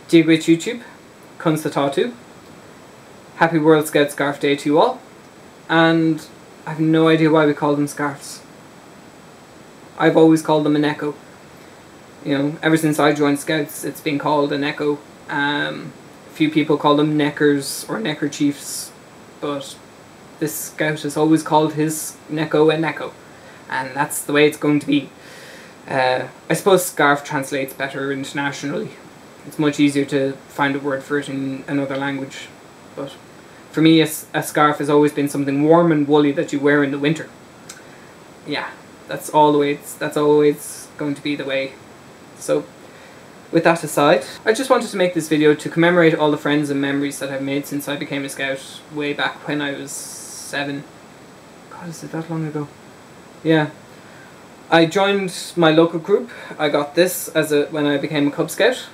Duit YouTube, conas. Happy World Scout Scarf Day to you all. And I have no idea why we call them scarves. I've always called them an echo. You know, ever since I joined Scouts, it's been called an echo. A few people call them neckers or neckerchiefs, but this Scout has always called his necko a necko, and that's the way it's going to be. I suppose scarf translates better internationally. It's much easier to find a word for it in another language. But for me, a scarf has always been something warm and woolly that you wear in the winter. Yeah, that's always going to be the way. So, with that aside, I just wanted to make this video to commemorate all the friends and memories that I've made since I became a Scout way back when I was 7. God, is it that long ago? Yeah. I joined my local group. I got this when I became a Cub Scout.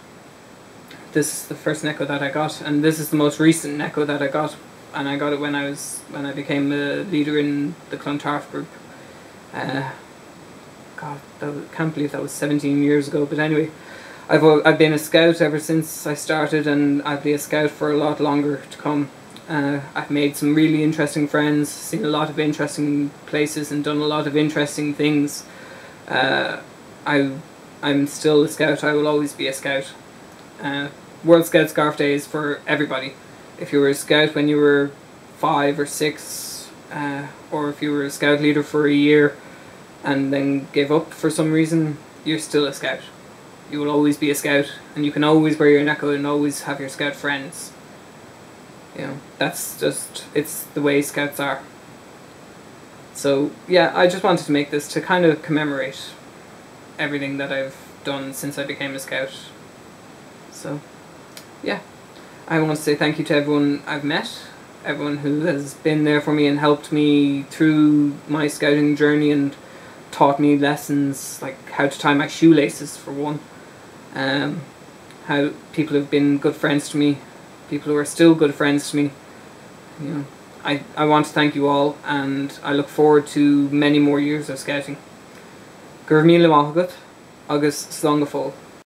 This is the first necko that I got, and this is the most recent necko that I got, and I got it when I became a leader in the Clontarf group. God, can't believe that was 17 years ago. But anyway, I've been a Scout ever since I started, and I'll be a Scout for a lot longer to come. I've made some really interesting friends, seen a lot of interesting places, and done a lot of interesting things. I'm still a Scout. I will always be a Scout. World Scout Scarf Day is for everybody. If you were a Scout when you were 5 or 6, or if you were a Scout leader for a year and then gave up for some reason, you're still a Scout. You will always be a Scout, and you can always wear your necko and always have your Scout friends. You know, that's just, it's the way Scouts are. So yeah, I just wanted to make this to kind of commemorate everything that I've done since I became a Scout. So yeah, I want to say thank you to everyone I've met, everyone who has been there for me and helped me through my Scouting journey and taught me lessons like how to tie my shoelaces, for one. How people have been good friends to me, people who are still good friends to me. You know, I want to thank you all, and I look forward to many more years of Scouting. Míle, agat, agus, slán.